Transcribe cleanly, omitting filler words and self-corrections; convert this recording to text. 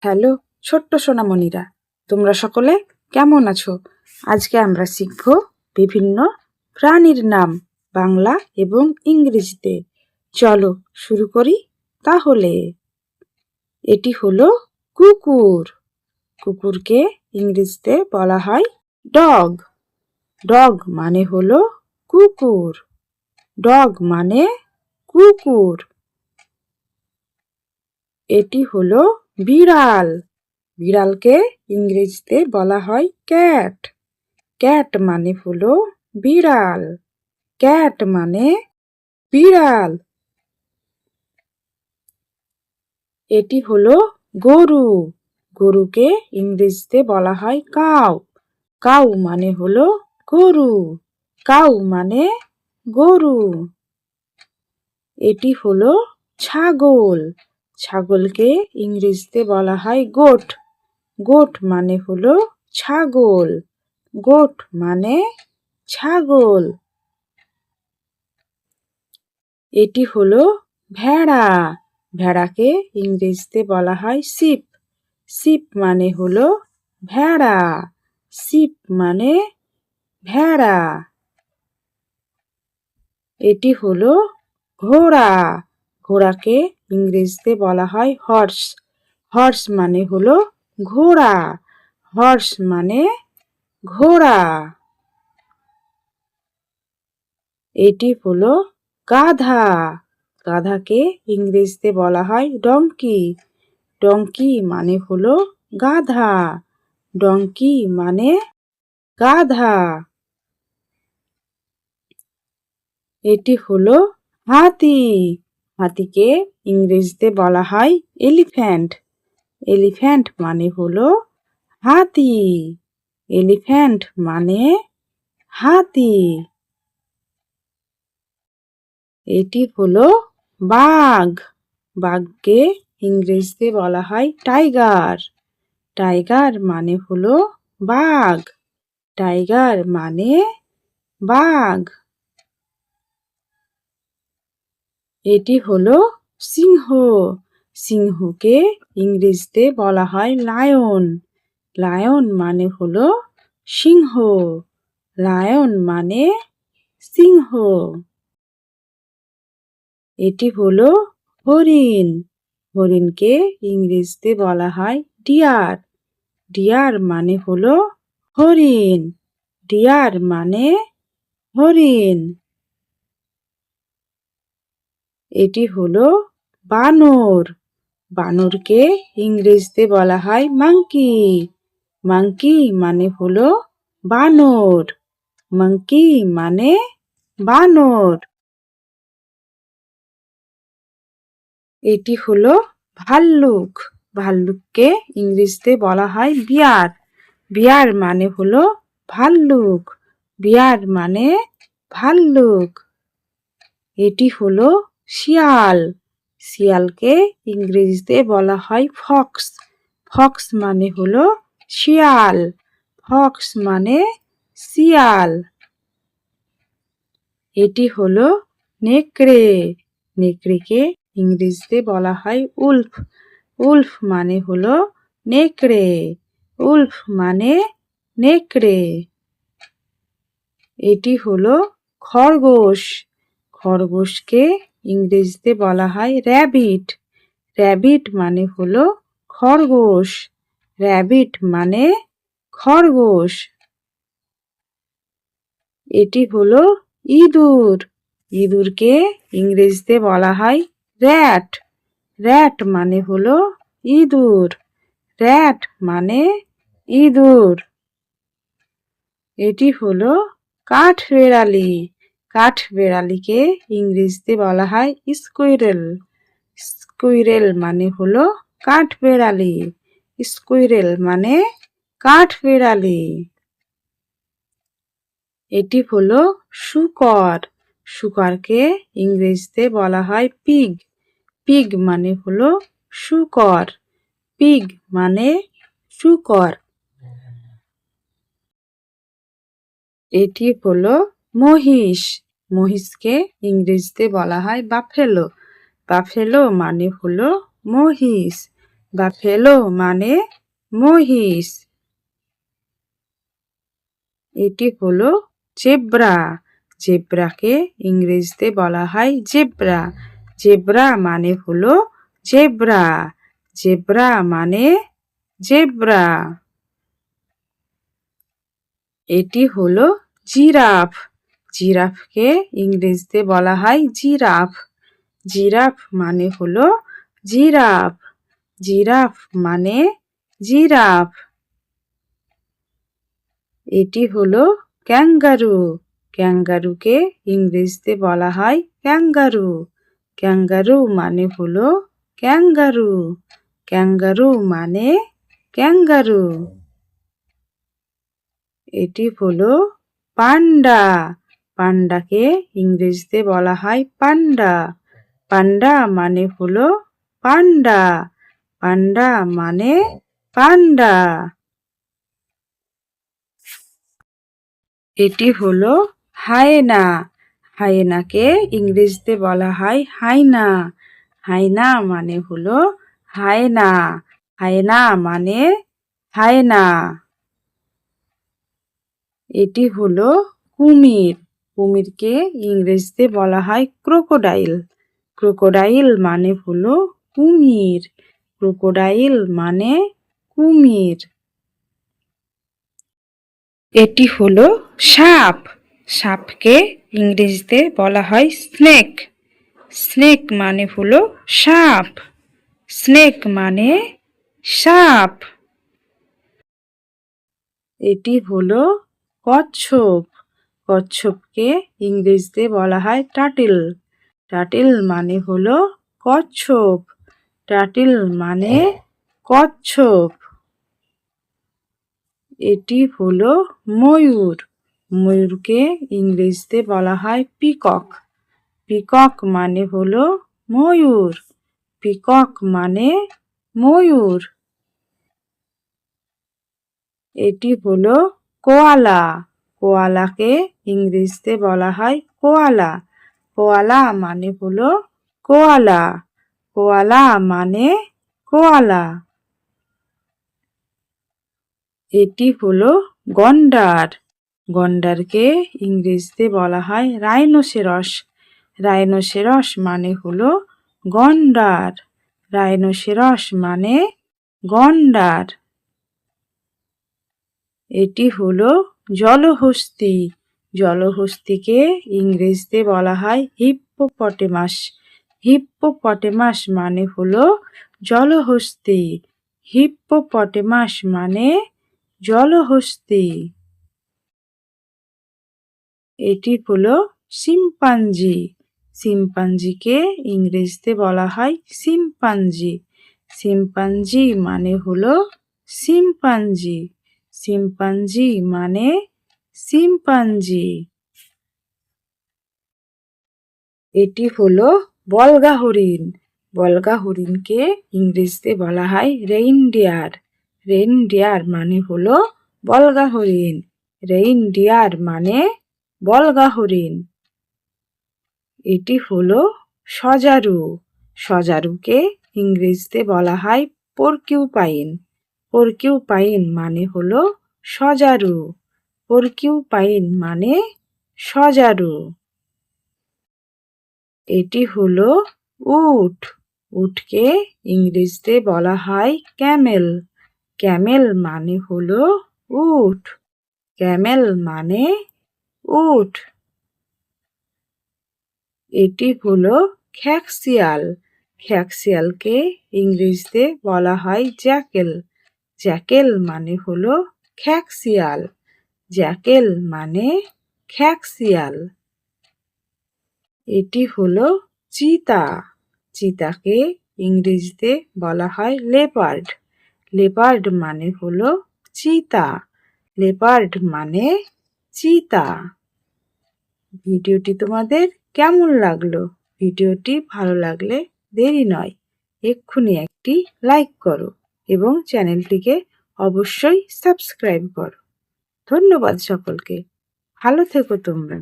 Hello ছোট্ট সোনামণিরা, তোমরা সকলে কেমন আছো? আজকে আমরা শিখব বিভিন্ন প্রাণীর নাম বাংলা এবং ইংরেজিতে। চলো শুরু করি তাহলে। এটি হলো কুকুর। কুকুরকে ইংরেজিতে বলা হয় ডগ। ডগ মানে হলো কুকুর। ডগ মানে কুকুর। এটি হলো বিড়াল। বিড়ালকে ইংরেজিতে বলা হয় ক্যাট। ক্যাট মানে হলো বিড়াল। ক্যাট মানে বিড়াল। এটি হলো গরু। গরুকে ইংরেজিতে বলা হয় কাউ। কাউ মানে হলো গরু। কাউ মানে গরু। এটি হলো ছাগল। ছাগলকে ইংরেজিতে বলা হয় গোট। গোট মানে হলো ছাগল। গোট মানে ছাগল। এটি হলো ভেড়া। ভেড়াকে ইংরেজিতে বলা হয় শিপ। শিপ মানে হলো ভেড়া। শিপ মানে ভেড়া। এটি হলো ঘোড়া। ঘোড়াকে ইংরেজিতে বলা হয় হর্স। হর্স মানে হলো ঘোড়া। হর্স মানে ঘোড়া। এটি হলো গাধা। গাধাকে ইংরেজিতে বলা হয় ডঙ্কি। ডঙ্কি মানে হলো গাধা। ডঙ্কি মানে গাধা। এটি হলো হাতি। হাতিকে ইংরেজিতে বলা হয় এলিফ্যান্ট। এলিফ্যান্ট মানে হলো হাতি। এলিফ্যান্ট মানে হাতি। এটি হলো বাঘ। বাঘকে ইংরেজিতে বলা হয় টাইগার। টাইগার মানে হলো বাঘ। টাইগার মানে বাঘ। এটি হলো সিংহ। সিংহকে ইংরেজিতে বলা হয় লায়ন। লায়ন মানে হলো সিংহ। লায়ন মানে সিংহ। এটি হলো হরিণ। হরিণকে ইংরেজিতে বলা হয় ডিয়ার। ডিয়ার মানে হলো হরিণ। ডিয়ার মানে হরিণ। এটি হলো বানর। বানরকে ইংরেজিতে বলা হয় মাংকি। মাংকি মানে হলো বানর। মাংকি মানে বানর। এটি হলো ভাল্লুক। ভাল্লুককে ইংরেজিতে বলা হয় বিয়ার। বিয়ার মানে হলো ভাল্লুক। বিয়ার মানে ভাল্লুক। এটি হলো শিয়াল। শিয়ালকে ইংরেজিতে বলা হয় ফক্স। ফক্স মানে হলো শিয়াল। ফক্স মানে শিয়াল। এটি হলো নেকড়ে। নেকড়েকে ইংরেজিতে বলা হয় উল্ফ। উল্ফ মানে হলো নেকড়ে। উল্ফ মানে নেকড়ে। এটি হলো খরগোশ। খরগোশকে ইংরেজিতে বলা হয় র্যাবিট। র্যাবিট মানে হলো খরগোশ। র্যাবিট মানে খরগোশ। এটি হলো ইঁদুর। ইঁদুরকে ইংরেজিতে বলা হয় র্যাট। র্যাট মানে হলো ইঁদুর। র্যাট মানে ইঁদুর। এটি হলো কাঠবেড়ালি। কাঠবেড়ালিকে ইংরেজিতে বলা হয় স্কুইরেল। স্কুইরেল মানে হলো কাঠবেড়ালি। স্কুইরেল মানে কাঠবেড়ালি। এটি হলো শূকর। শূকরকে ইংরেজিতে বলা হয় পিগ। পিগ মানে হলো শূকর। পিগ মানে শূকর। এটি হলো মহিষ। মহিষকে ইংরেজিতে বলা হয় বাফেলো। বাফেলো মানে হলো মহিষ। বাফেলো মানে মহিষ। এটি হলো জেব্রা। জেব্রাকে ইংরেজিতে বলা হয় জেব্রা। জেব্রা মানে হলো জেব্রা। জেব্রা মানে জেব্রা। এটি হলো জিরাফ। জিরাফকে ইংরেজিতে বলা হয় জিরাফ। জিরাফ মানে হলো জিরাফ। জিরাফ মানে জিরাফ। এটি হলো ক্যাঙ্গারু। ক্যাঙ্গারুকে ইংরেজিতে বলা হয় ক্যাঙ্গারু। ক্যাঙ্গারু মানে হলো ক্যাঙ্গারু। ক্যাঙ্গারু মানে ক্যাঙ্গারু। এটি হলো পান্ডা। পান্ডাকে ইংরেজিতে বলা হয় পান্ডা। পান্ডা মানে হলো পান্ডা। পান্ডা মানে পান্ডা। এটি হলো হায়েনা। হায়েনাকে ইংরেজিতে বলা হয় হাইনা। হাইনা মানে হলো হায়না। হায়না মানে হায়না। এটি হলো কুমির। কুমিরকে ইংরেজিতে বলা হয় ক্রোকোডাইল। ক্রোকোডাইল মানে হলো কুমির। ক্রোকোডাইল মানে কুমির। এটি হলো সাপ। সাপকে ইংরেজিতে বলা হয় স্নেক। স্নেক মানে হলো সাপ। স্নেক মানে সাপ। এটি হলো কচ্ছপ। কচ্ছপকে ইংরেজিতে বলা হয় টার্টল। টার্টল মানে হলো কচ্ছপ। টার্টল মানে কচ্ছপ। এটি হলো ময়ূর। ময়ূরকে ইংরেজিতে বলা হয় পিকক। পিকক মানে হলো ময়ূর। পিকক মানে ময়ূর। এটি হলো কোয়ালা। কোয়ালাকে ইংরেজিতে বলা হয় কোয়ালা। কোয়ালা মানে হলো কোয়ালা। কোয়ালা মানে কোয়ালা। এটি হলো গন্ডার। গন্ডারকে ইংরেজিতে বলা হয় রাইনোসেরস। রাইনোসেরস মানে হলো গন্ডার। রাইনোসেরস মানে গন্ডার। এটি হলো জলহস্তী। জলহস্তীকে ইংরেজিতে বলা হয় হিপ্পোপটেমাস। হিপ্পোপটেমাস মানে হলো জলহস্তী। হিপ্পোপটেমাস মানে জলহস্তী। এটি হলো শিম্পাঞ্জি। শিম্পাঞ্জিকে ইংরেজিতে বলা হয় শিম্পাঞ্জি। শিম্পাঞ্জি মানে হলো শিম্পাঞ্জি। শিম্পাঞ্জি মানে শিম্পাঞ্জি। এটি হলো বলগা হরিণ। বলগা হরিণকে ইংরেজিতে বলা হয় রেইনডিয়ার। রেইনডিয়ার মানে হলো বলগা হরিণ। রেইনডিয়ার মানে বলগা হরিণ। এটি হলো সজারু। সজারুকে ইংরেজিতে বলা হয় পর্কিউপাইন। পর্কিউপাইন মানে হলো সজারু। পর্কিউপাইন মানে সজারু। এটি হলো উট। উটকে ইংরেজিতে বলা হয় ক্যামেল। ক্যামেল মানে হলো উট। ক্যামেল মানে উট। এটি হলো খ্যাকশিয়াল। খ্যাকশিয়ালকে ইংরেজিতে বলা হয় জ্যাকেল। জ্যাকেল মানে হলো খ্যাকশিয়াল। জ্যাকেল মানে খ্যাকশিয়াল। এটি হলো চিতা। চিতাকে ইংরেজিতে বলা হয় লেপার্ড। লেপার্ড মানে হলো চিতা। লেপার্ড মানে চিতা। ভিডিওটি তোমাদের কেমন লাগলো? ভিডিওটি ভালো লাগলে দেরি নয়, এক্ষুনি একটি লাইক করো এবং চ্যানেলটিকে অবশ্যই সাবস্ক্রাইব করো। ধন্যবাদ সকলকে। ভালো থেকো তোমরা।